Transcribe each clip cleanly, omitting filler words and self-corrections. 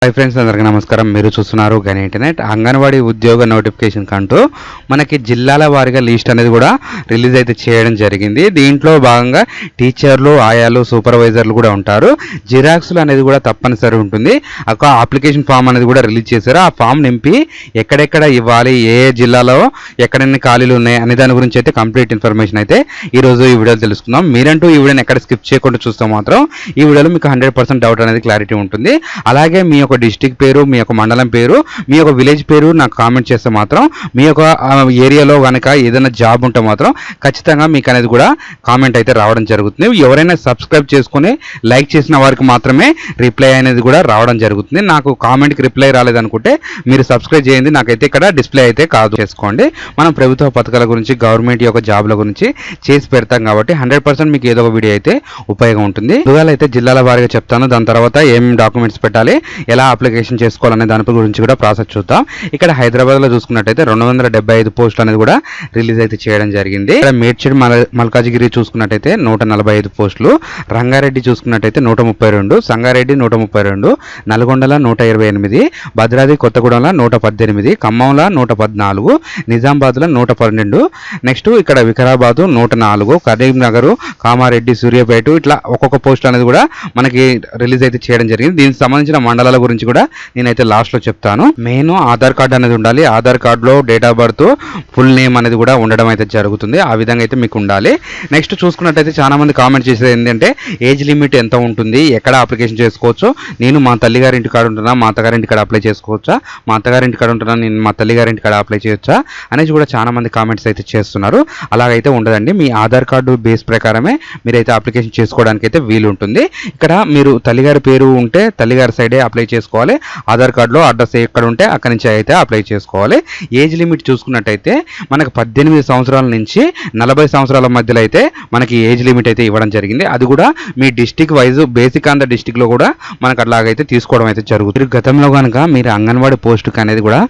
Hi friends, అందరికీ నమస్కారం. మీరు చూస్తున్నారు గని ఇంటర్నెట్. అంగన్వాడీ ఉద్యోగ నోటిఫికేషన్ కంటూ మనకి జిల్లాల వారీగా లిస్ట్ అనేది కూడా రిలీజ్ అయితే చేయడం జరిగింది. దీంట్లో భాగంగా టీచర్లు, ఆయాలు, సూపర్వైజర్లు కూడా ఉంటారు. జిరాక్స్లు అనేది కూడా తప్పనిసరి ఉంటుంది. ఒక అప్లికేషన్ ఫామ్ అనేది కూడా రిలీజ్ చేశారు. ఆ ఫామ్ నింపి ఎక్కడెక్కడ ఇవ్వాలి, ఏ జిల్లాలో ఎక్కడెన్ని ఖాళీలు ఉన్నాయి అనే దాని గురించి అయితే కంప్లీట్ ఇన్ఫర్మేషన్ అయితే ఈరోజు ఈ వీడియోలో తెలుసుకుందాం. మీరంటూ ఈ వీడియోని ఎక్కడ స్కిప్ చేయకుండా చూస్తే మాత్రం ఈ వీడియోలో మీకు 100% డౌట్ అనేది క్లారిటీ ఉంటుంది. అలాగే మీ యొక్క డిస్ట్రిక్ట్ పేరు, మీ యొక్క మండలం పేరు, మీ యొక్క విలేజ్ పేరు నాకు కామెంట్ చేస్తే మాత్రం మీ యొక్క ఏరియాలో కనుక ఏదైనా జాబ్ ఉంటే మాత్రం ఖచ్చితంగా మీకు అనేది కూడా కామెంట్ అయితే రావడం జరుగుతుంది. ఎవరైనా సబ్స్క్రైబ్ చేసుకుని లైక్ చేసిన వారికి మాత్రమే రిప్లై అనేది కూడా రావడం జరుగుతుంది. నాకు కామెంట్కి రిప్లై రాలేదనుకుంటే మీరు సబ్స్క్రైబ్ చేయండి. నాకైతే ఇక్కడ డిస్ప్లే అయితే కాదు చేసుకోండి. మనం ప్రభుత్వ పథకాల గురించి, గవర్నమెంట్ యొక్క జాబ్ల గురించి చేసి పెడతాం కాబట్టి 100% మీకు ఏదో ఒక వీడియో అయితే ఉపయోగం ఉంటుంది. ముందుగా అయితే జిల్లాల వారీగా చెప్తాను. దాని తర్వాత ఏం డాక్యుమెంట్స్ పెట్టాలి, ఎలా అప్లికేషన్ చేసుకోవాలనే దాని గురించి కూడా ప్రాసెస్ చూద్దాం. ఇక్కడ హైదరాబాద్లో చూసుకున్నట్టయితే 275 పోస్టులు అనేది కూడా రిలీజ్ అయితే చేయడం జరిగింది. ఇక్కడ మేడ్చల్, మల్కాజిగిరి చూసుకున్నట్టయితే 145 పోస్టులు, రంగారెడ్డి చూసుకున్నట్టయితే 132, సంగారెడ్డి 132, నల్గొండల 128, భద్రాద్రి కొత్తగూడెంలో 118, ఖమ్మంలో 114, నిజామాబాద్లో 112, నెక్స్ట్ ఇక్కడ వికారాబాద్ 104, కరీంనగర్, కామారెడ్డి, సూర్యాపేట ఇట్లా ఒక్కొక్క పోస్ట్ అనేది కూడా మనకి రిలీజ్ అయితే చేయడం జరిగింది. దీనికి సంబంధించిన మండలాల గురించి కూడా నేనైతే లాస్ట్ లో చెప్తాను. మెయిన్ ఆధార్ కార్డు అనేది ఉండాలి. ఆధార్ కార్డులో date of birth, full name అనేది కూడా ఉండడం అయితే జరుగుతుంది. ఆ విధంగా అయితే మీకు ఉండాలి. నెక్స్ట్ చూసుకున్నట్టయితే చాలా మంది కామెంట్ చేసేది ఏంటంటే ఏజ్ లిమిట్ ఎంత ఉంటుంది, ఎక్కడ అప్లికేషన్ చేసుకోవచ్చు, నేను మా తల్లిగారింటి కాడ ఉంటున్నా, మా అత్తగారింటి కాడ అప్లై చేసుకోవచ్చా, మా అత్తగారింటి కాడ ఉంటున్నా, నేను మా తల్లిగారింటి కాడ అప్లై చేయొచ్చా అనేసి కూడా చాలా మంది కామెంట్స్ అయితే చేస్తున్నారు. అలాగైతే ఉండదండి. మీ ఆధార్ కార్డు బేస్ ప్రకారమే మీరైతే అప్లికేషన్ చేసుకోవడానికి అయితే వీలు ఉంటుంది. ఇక్కడ మీరు తల్లిగారి పేరు ఉంటే తల్లిగారి సైడే అప్లై చేసుకోవాలి. ఆధార్ కార్డులో అడ్రస్ ఎక్కడ ఉంటే అక్కడి నుంచి అయితే అప్లై చేసుకోవాలి. ఏజ్ లిమిట్ చూసుకున్నట్టయితే మనకు 18 సంవత్సరాల నుంచి 40 సంవత్సరాల మధ్యలో అయితే మనకి ఏజ్ లిమిట్ అయితే ఇవ్వడం జరిగింది. అది కూడా మీ district wise basic on the డిస్టిక్లో కూడా మనకు అట్లాగైతే తీసుకోవడం అయితే జరుగుతుంది. గతంలో కనుక మీరు అంగన్వాడీ పోస్టుకి అనేది కూడా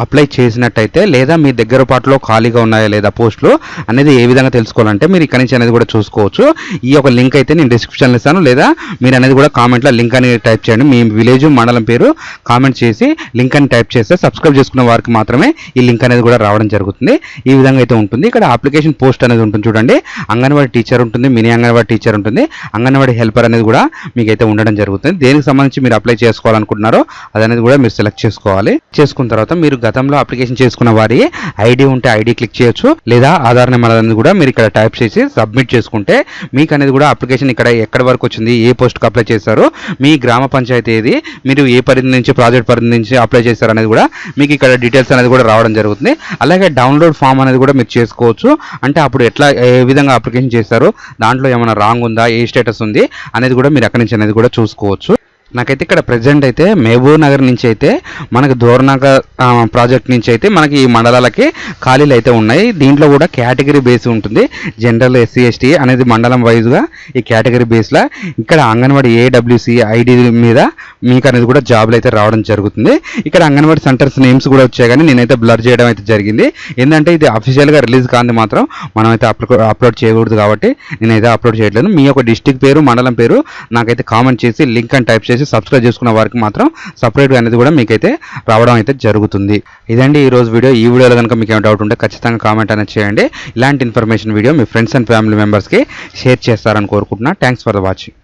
అప్లై చేసినట్టయితే, లేదా మీ దగ్గర పాటులో ఖాళీగా ఉన్నాయా లేదా పోస్టులు అనేది ఏ విధంగా తెలుసుకోవాలంటే మీరు ఇక్కడ నుంచి అనేది కూడా చూసుకోవచ్చు. ఈ యొక్క లింక్ అయితే నేను డిస్క్రిప్షన్లో ఇస్తాను, లేదా మీరు అనేది కూడా కామెంట్లో లింక్ అనేది టైప్ చేయండి. మీ విలేజ్, మండలం పేరు కామెంట్ చేసి లింక్ అని టైప్ చేస్తే సబ్స్క్రైబ్ చేసుకున్న వారికి మాత్రమే ఈ లింక్ అనేది కూడా రావడం జరుగుతుంది. ఈ విధంగా అయితే ఉంటుంది. ఇక్కడ అప్లికేషన్ పోస్ట్ అనేది ఉంటుంది చూడండి. అంగన్వాడీ టీచర్ ఉంటుంది, మినీ అంగన్వాడీ టీచర్ ఉంటుంది, అంగన్వాడీ హెల్పర్ అనేది కూడా మీకైతే ఉండడం జరుగుతుంది. దేనికి సంబంధించి మీరు అప్లై చేసుకోవాలనుకుంటున్నారో అదనేది కూడా మీరు సెలెక్ట్ చేసుకోవాలి. చేసుకున్న తర్వాత మీరు గతంలో అప్లికేషన్ చేసుకున్న వారి ఐడి ఉంటే ఐడి క్లిక్ చేయొచ్చు, లేదా ఆధార్ నెంబర్ అనేది కూడా మీరు ఇక్కడ టైప్ చేసి సబ్మిట్ చేసుకుంటే మీకు అనేది కూడా అప్లికేషన్ ఇక్కడ ఎక్కడి వరకు వచ్చింది, ఏ పోస్ట్కి అప్లై చేశారో, మీ గ్రామ పంచాయతీ ఏది, మీరు ఏ పరిధి నుంచి, ప్రాజెక్ట్ పరిధి నుంచి అప్లై చేశారు అనేది కూడా మీకు ఇక్కడ డీటెయిల్స్ అనేది కూడా రావడం జరుగుతుంది. అలాగే డౌన్లోడ్ ఫామ్ అనేది కూడా మీరు చేసుకోవచ్చు. అంటే అప్పుడు ఎట్లా, ఏ విధంగా అప్లికేషన్ చేశారు, దాంట్లో ఏమైనా రాంగ్ ఉందా, ఏ స్టేటస్ ఉంది అనేది కూడా మీరు అక్కడి నుంచి అనేది కూడా చూసుకోవచ్చు. నాకైతే ఇక్కడ ప్రజెంట్ అయితే మహబూబ్ నగర్ నుంచి అయితే మనకి దోర్నగర్ ప్రాజెక్ట్ నుంచి అయితే మనకి ఈ మండలాలకి ఖాళీలు అయితే ఉన్నాయి. దీంట్లో కూడా కేటగిరీ బేస్ ఉంటుంది. జనరల్, ఎస్సీ, ఎస్టీ అనేది మండలం వైజ్గా ఈ కేటగిరీ బేస్లో ఇక్కడ అంగన్వాడీ ఏడబ్ల్యూసీ ఐడి మీద మీకు అనేది కూడా జాబ్లు అయితే రావడం జరుగుతుంది. ఇక్కడ అంగన్వాడీ సెంటర్స్ నేమ్స్ కూడా వచ్చాయి, కానీ నేనైతే బ్లర్ చేయడం అయితే జరిగింది. ఏంటంటే ఇది అఫీషియల్గా రిలీజ్ కాంది మాత్రం మనమైతే అప్లోడ్ చేయకూడదు కాబట్టి నేనైతే అప్లోడ్ చేయట్లేదు. మీ యొక్క డిస్ట్రిక్ట్ పేరు, మండలం పేరు నాకైతే కామెంట్ చేసి లింక్ అని టైప్ చేసి సబ్స్క్రైబ్ చేసుకున్న వారికి మాత్రం సపరేట్గా అనేది కూడా మీకైతే రావడం అయితే జరుగుతుంది. ఇదండి ఈరోజు వీడియో. ఈ వీడియోలో కనుక మీకు ఏమైనా డౌట్ ఉంటే ఖచ్చితంగా కామెంట్ అనేది చేయండి. ఇలాంటి information video me friends and family మెంబర్స్కి షేర్ చేస్తారని కోరుకుంటున్నా. Thanks for the watching.